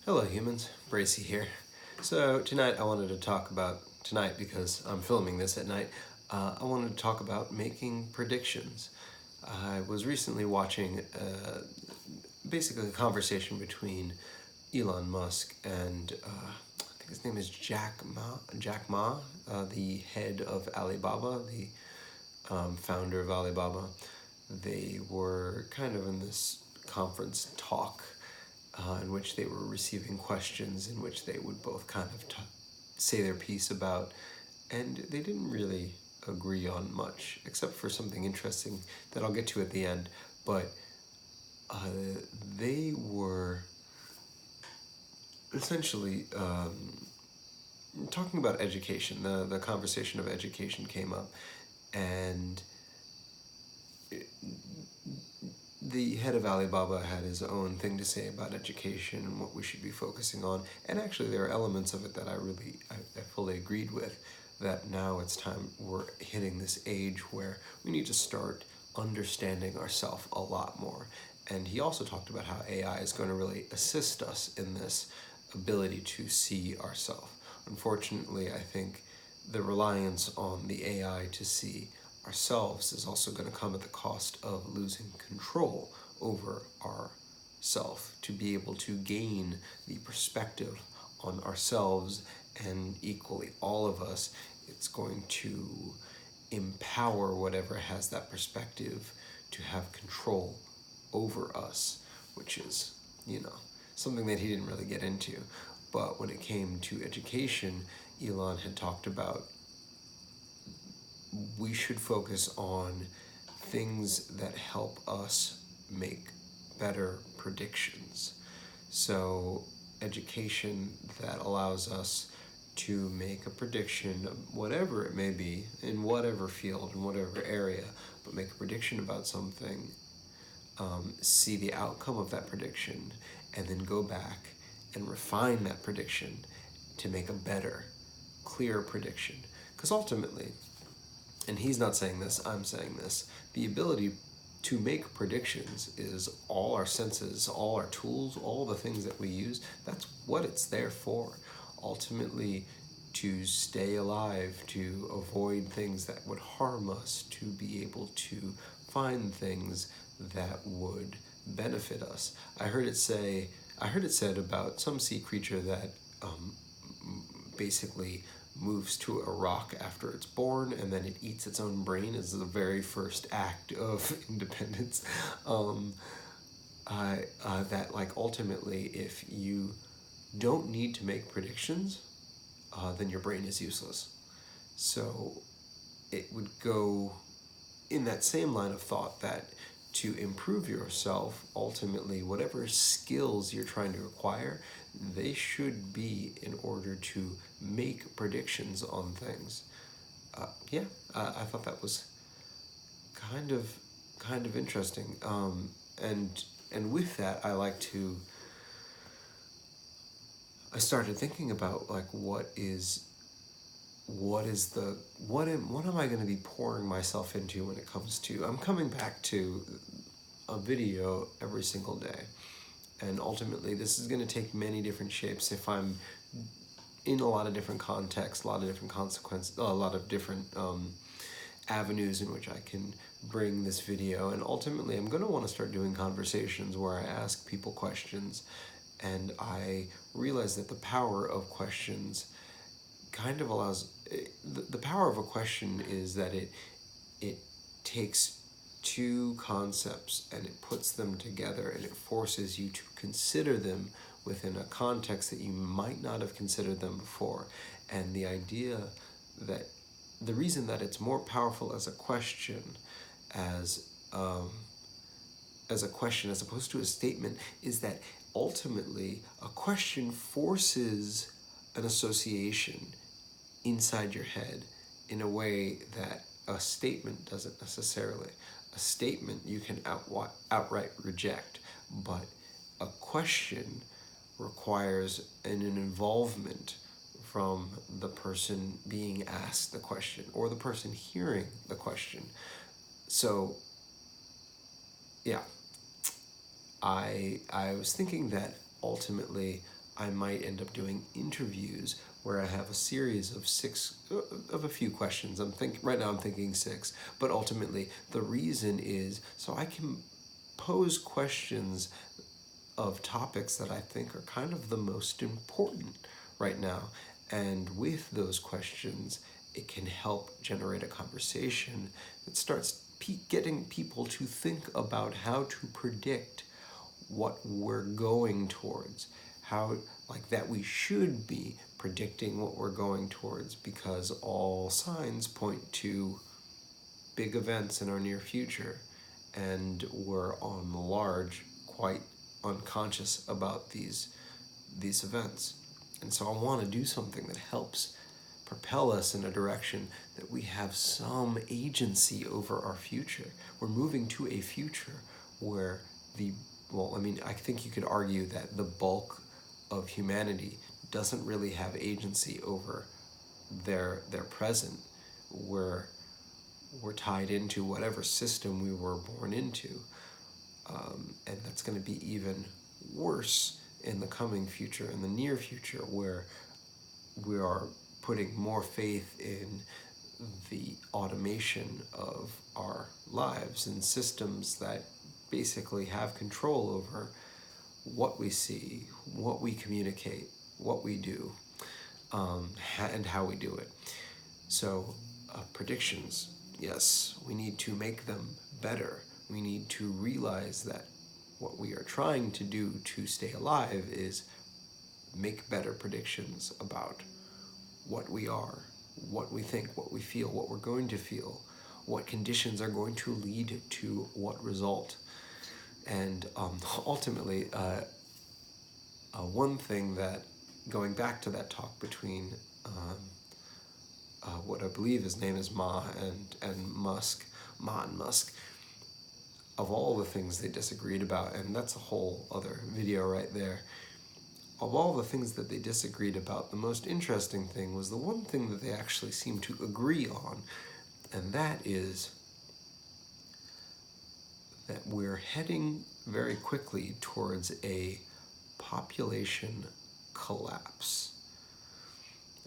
Hello humans, Bracy here. So tonight I wanted to talk about, tonight because I'm filming this at night, I wanted to talk about making predictions. I was recently watching basically a conversation between Elon Musk and I think his name is Jack Ma, the head of Alibaba, the founder of Alibaba. They were kind of in this conference talk in which they were receiving questions in which they would both kind of say their piece about, and they didn't really agree on much, except for something interesting that I'll get to at the end. But uh, they were essentially talking about education. The conversation of education came up, and the head of Alibaba had his own thing to say about education and what we should be focusing on. And actually, there are elements of it that I fully agreed with. That now it's time, we're hitting this age where we need to start understanding ourselves a lot more. And he also talked about how AI is going to really assist us in this ability to see ourselves. Unfortunately, I think the reliance on the AI to see ourselves is also going to come at the cost of losing control over ourself, to be able to gain the perspective on ourselves and equally all of us. It's going to empower whatever has that perspective to have control over us, which is, something that he didn't really get into. But when it came to education, Elon had talked about we should focus on things that help us make better predictions. So, education that allows us to make a prediction, whatever it may be, in whatever field, in whatever area, but make a prediction about something, see the outcome of that prediction, and then go back and refine that prediction to make a better, clearer prediction. Because ultimately, and he's not saying this, I'm saying this, the ability to make predictions is all our senses, all our tools, all the things that we use. That's what it's there for. Ultimately, to stay alive, to avoid things that would harm us, to be able to find things that would benefit us. I heard it said about some sea creature that basically moves to a rock after it's born, and then it eats its own brain as the very first act of independence. That like ultimately, if you don't need to make predictions, then your brain is useless. So it would go in that same line of thought that to improve yourself, ultimately, whatever skills you're trying to acquire, they should be in order to make predictions on things. I thought that was kind of interesting. And with that, I started thinking about like what am I going to be pouring myself into when it comes to, I'm coming back to a video every single day, and ultimately this is going to take many different shapes if I'm in a lot of different contexts, a lot of different consequences, a lot of different avenues in which I can bring this video. And ultimately I'm going to want to start doing conversations where I ask people questions, and I realize that the power of questions kind of allows, the power of a question is that it takes two concepts and it puts them together, and it forces you to consider them within a context that you might not have considered them before. And the idea that the reason that it's more powerful as a question, as a question as opposed to a statement, is that ultimately a question forces an association inside your head in a way that a statement doesn't necessarily. A statement you can outright reject, but a question requires an involvement from the person being asked the question or the person hearing the question. So, yeah, I was thinking that ultimately I might end up doing interviews where I have a series of a few questions. Right now I'm thinking 6, but ultimately the reason is so I can pose questions of topics that I think are kind of the most important right now. And with those questions, it can help generate a conversation that starts getting people to think about how to predict what we're going towards, how, like, that we should be predicting what we're going towards, because all signs point to big events in our near future, and we're on large quite unconscious about these events. And so I want to do something that helps propel us in a direction that we have some agency over our future. We're moving to a future where I think you could argue that the bulk of humanity doesn't really have agency over their present. We're tied into whatever system we were born into, and that's going to be even worse in the coming future, in the near future, where we are putting more faith in the automation of our lives and systems that basically have control over what we see, what we communicate, what we do, and how we do it. So, predictions, yes, we need to make them better. We need to realize that what we are trying to do to stay alive is make better predictions about what we are, what we think, what we feel, what we're going to feel, what conditions are going to lead to what result. And ultimately, one thing that, going back to that talk between what I believe his name is Ma and Musk, of all the things they disagreed about, and that's a whole other video right there, of all the things that they disagreed about, the most interesting thing was the one thing that they actually seemed to agree on, and that is that we're heading very quickly towards a population collapse.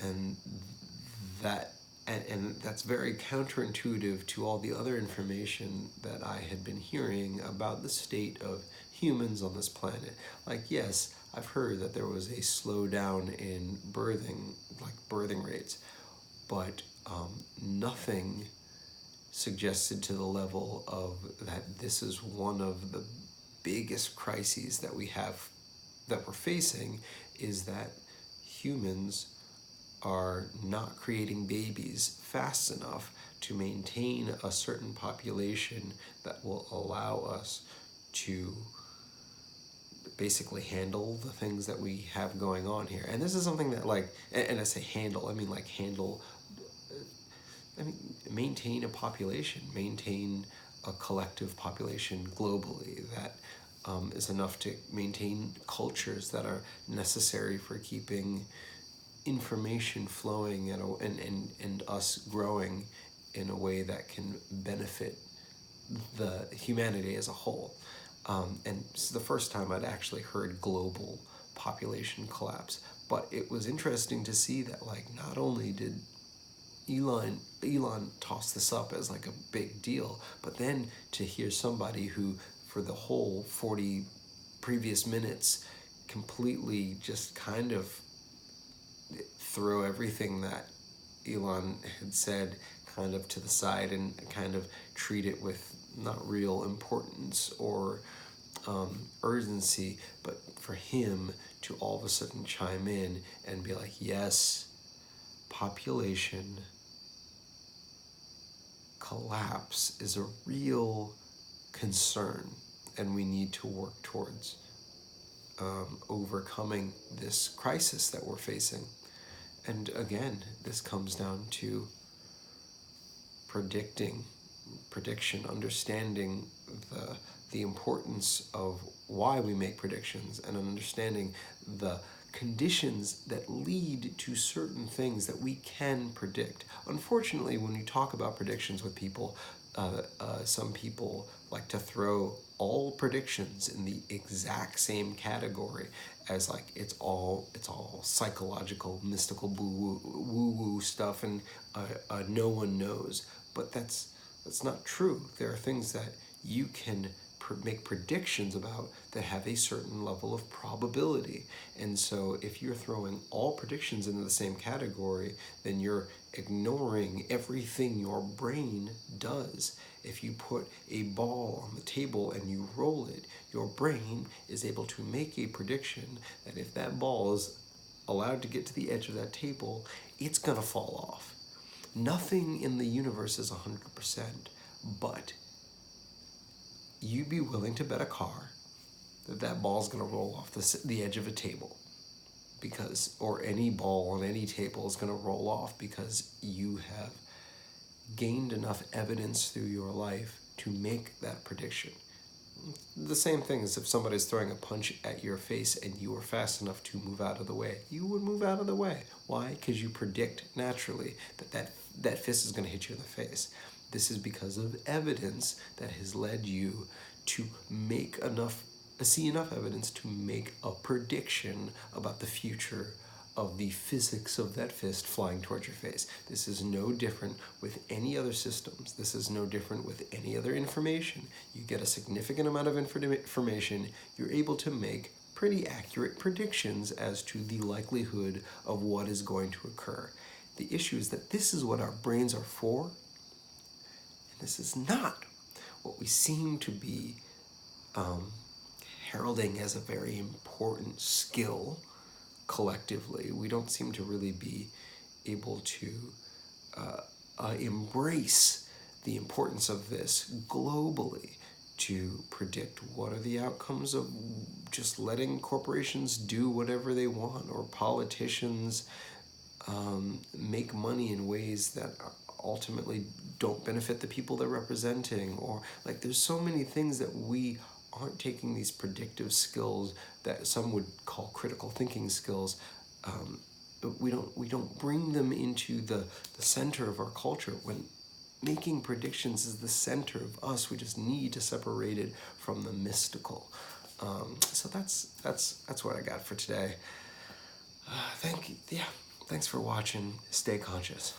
And that's very counterintuitive to all the other information that I had been hearing about the state of humans on this planet. Like, yes, I've heard that there was a slowdown in birthing rates, but nothing suggested to the level of that this is one of the biggest crises that we're facing, is that humans are not creating babies fast enough to maintain a certain population that will allow us to basically handle the things that we have going on here. And this is something that, and I say handle, I mean maintain a population, maintain a collective population globally that is enough to maintain cultures that are necessary for keeping information flowing and us growing in a way that can benefit the humanity as a whole. And this is the first time I'd actually heard global population collapse. But it was interesting to see that, not only did Elon toss this up as a big deal, but then to hear somebody who, for the whole 40 previous minutes, completely just kind of throw everything that Elon had said kind of to the side and kind of treat it with not real importance or urgency, but for him to all of a sudden chime in and be like, yes, population collapse is a real concern, and we need to work towards overcoming this crisis that we're facing. And again, this comes down to prediction, understanding the importance of why we make predictions, and understanding the conditions that lead to certain things that we can predict. Unfortunately, when you talk about predictions with people, some people like to throw all predictions in the exact same category as like it's all psychological, mystical, woo-woo stuff, and no one knows. But that's not true. There are things that you can make predictions about that have a certain level of probability. And so if you're throwing all predictions into the same category, then you're ignoring everything your brain does. If you put a ball on the table and you roll it, your brain is able to make a prediction that if that ball is allowed to get to the edge of that table, it's gonna fall off. Nothing in the universe is 100%, but you'd be willing to bet a car that that ball's going to roll off the edge of a table, because, or any ball on any table is going to roll off because you have gained enough evidence through your life to make that prediction. The same thing as if somebody's throwing a punch at your face and you were fast enough to move out of the way. You would move out of the way. Why? Because you predict naturally that fist is going to hit you in the face. This is because of evidence that has led you to see enough evidence to make a prediction about the future of the physics of that fist flying towards your face. This is no different with any other systems. This is no different with any other information. You get a significant amount of information, you're able to make pretty accurate predictions as to the likelihood of what is going to occur. The issue is that this is what our brains are for, and this is not what we seem to be heralding as a very important skill collectively. We don't seem to really be able to embrace the importance of this globally, to predict what are the outcomes of just letting corporations do whatever they want, or politicians make money in ways that ultimately don't benefit the people they're representing. Or like, there's so many things that we aren't taking these predictive skills that some would call critical thinking skills. We don't bring them into the center of our culture, when making predictions is the center of us. We just need to separate it from the mystical. So that's what I got for today. Thanks for watching. Stay conscious.